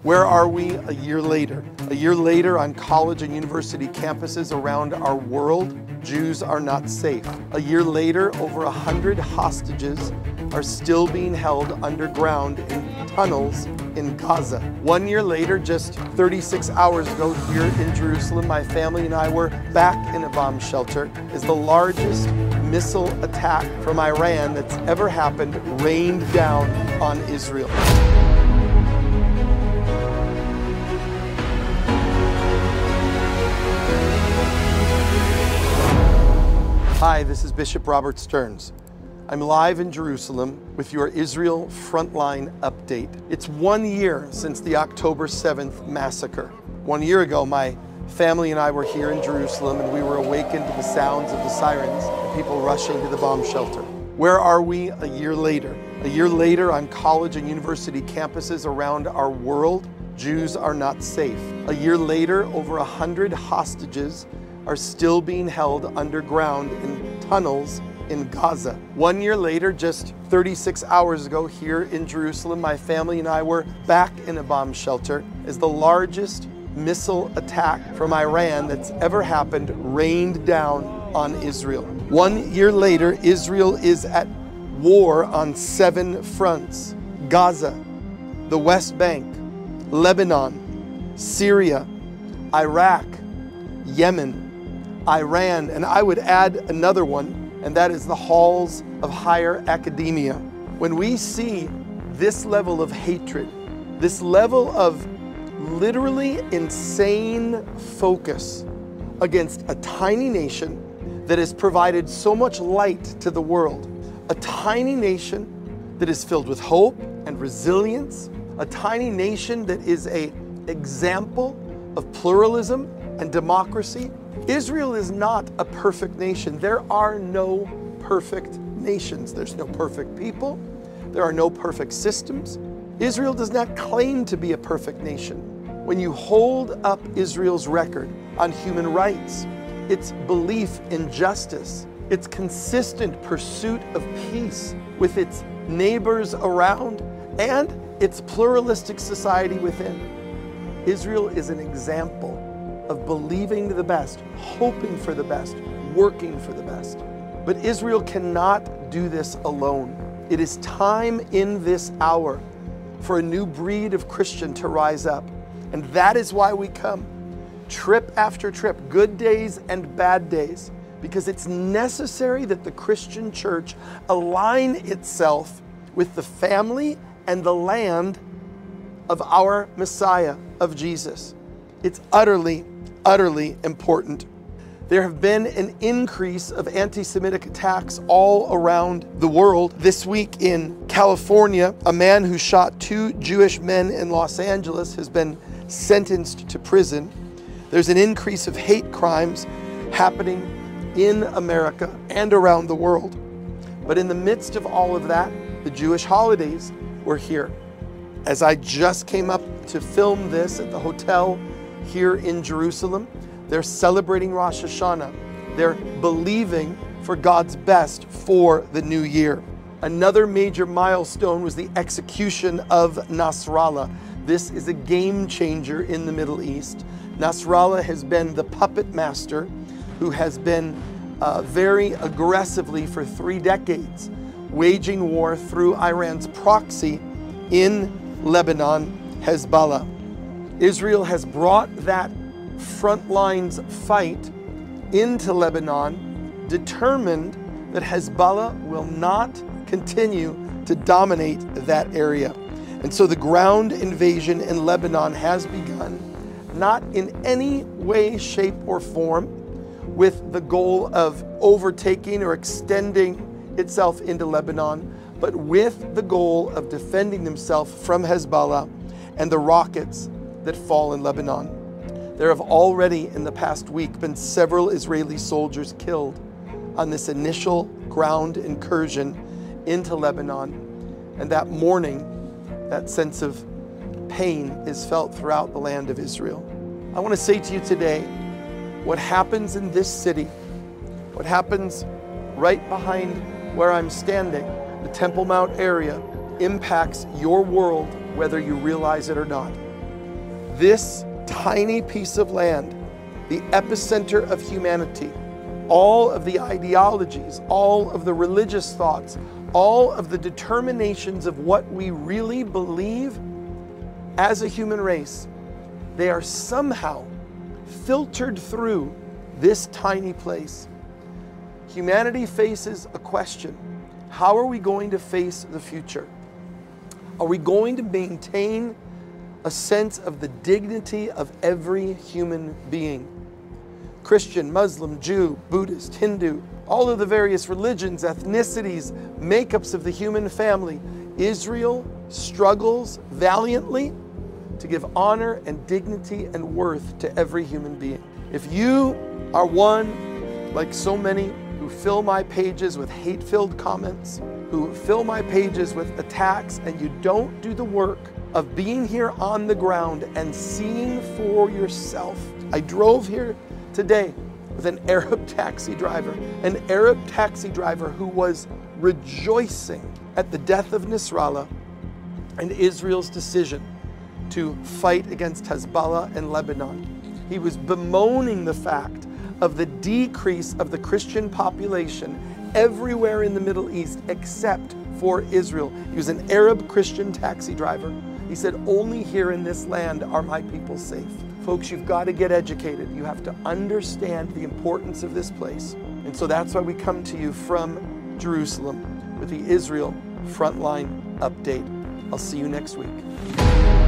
Where are we a year later? A year later on college and university campuses around our world, Jews are not safe. A year later, over 100 hostages are still being held underground in tunnels in Gaza. 1 year later, just 36 hours ago here in Jerusalem, my family and I were back in a bomb shelter as the largest missile attack from Iran that's ever happened rained down on Israel. Hi, this is Bishop Robert Stearns. I'm live in Jerusalem with your Israel Frontline update. It's 1 year since the October 7th massacre. 1 year ago, my family and I were here in Jerusalem and we were awakened to the sounds of the sirens and people rushing to the bomb shelter. Where are we a year later? A year later on college and university campuses around our world, Jews are not safe. A year later, over 100 hostages are still being held underground in tunnels in Gaza. 1 year later, just 36 hours ago here in Jerusalem, my family and I were back in a bomb shelter as the largest missile attack from Iran that's ever happened rained down on Israel. 1 year later, Israel is at war on 7 fronts: Gaza, the West Bank, Lebanon, Syria, Iraq, Yemen, Iran, and I would add another one, and that is the halls of higher academia. When we see this level of hatred, this level of literally insane focus against a tiny nation that has provided so much light to the world, a tiny nation that is filled with hope and resilience, a tiny nation that is an example of pluralism and democracy. Israel is not a perfect nation. There are no perfect nations. There's no perfect people. There are no perfect systems. Israel does not claim to be a perfect nation. When you hold up Israel's record on human rights, its belief in justice, its consistent pursuit of peace with its neighbors around, and its pluralistic society within, Israel is an example of believing the best, hoping for the best, working for the best. But Israel cannot do this alone. It is time in this hour for a new breed of Christian to rise up. And that is why we come, trip after trip, good days and bad days, because it's necessary that the Christian church align itself with the family and the land of our Messiah, of Jesus. It's utterly important. There have been an increase of anti-Semitic attacks all around the world. This week in California, a man who shot 2 Jewish men in Los Angeles has been sentenced to prison. There's an increase of hate crimes happening in America and around the world. But in the midst of all of that, the Jewish holidays were here. As I just came up to film this at the hotel here in Jerusalem, they're celebrating Rosh Hashanah. They're believing for God's best for the new year. Another major milestone was the execution of Nasrallah. This is a game changer in the Middle East. Nasrallah has been the puppet master who has been very aggressively for 3 decades waging war through Iran's proxy in Lebanon, Hezbollah. Israel has brought that front lines fight into Lebanon, determined that Hezbollah will not continue to dominate that area. And so the ground invasion in Lebanon has begun, not in any way, shape, or form with the goal of overtaking or extending itself into Lebanon, but with the goal of defending themselves from Hezbollah and the rockets that fall in Lebanon. There have already in the past week been several Israeli soldiers killed on this initial ground incursion into Lebanon. And that mourning, that sense of pain is felt throughout the land of Israel. I want to say to you today, what happens in this city, what happens right behind where I'm standing, the Temple Mount area, impacts your world whether you realize it or not. This tiny piece of land, the epicenter of humanity, all of the ideologies, all of the religious thoughts, all of the determinations of what we really believe as a human race, they are somehow filtered through this tiny place. Humanity faces a question. How are we going to face the future? Are we going to maintain a sense of the dignity of every human being? Christian, Muslim, Jew, Buddhist, Hindu, all of the various religions, ethnicities, makeups of the human family, Israel struggles valiantly to give honor and dignity and worth to every human being. If you are one, like so many, who fill my pages with hate-filled comments, who fill my pages with attacks, and you don't do the work of being here on the ground and seeing for yourself. I drove here today with an Arab taxi driver who was rejoicing at the death of Nasrallah and Israel's decision to fight against Hezbollah and Lebanon. He was bemoaning the fact of the decrease of the Christian population everywhere in the Middle East except for Israel. He was an Arab Christian taxi driver. He said, only here in this land are my people safe. Folks, you've got to get educated. You have to understand the importance of this place. And so that's why we come to you from Jerusalem with the Israel Frontline update. I'll see you next week.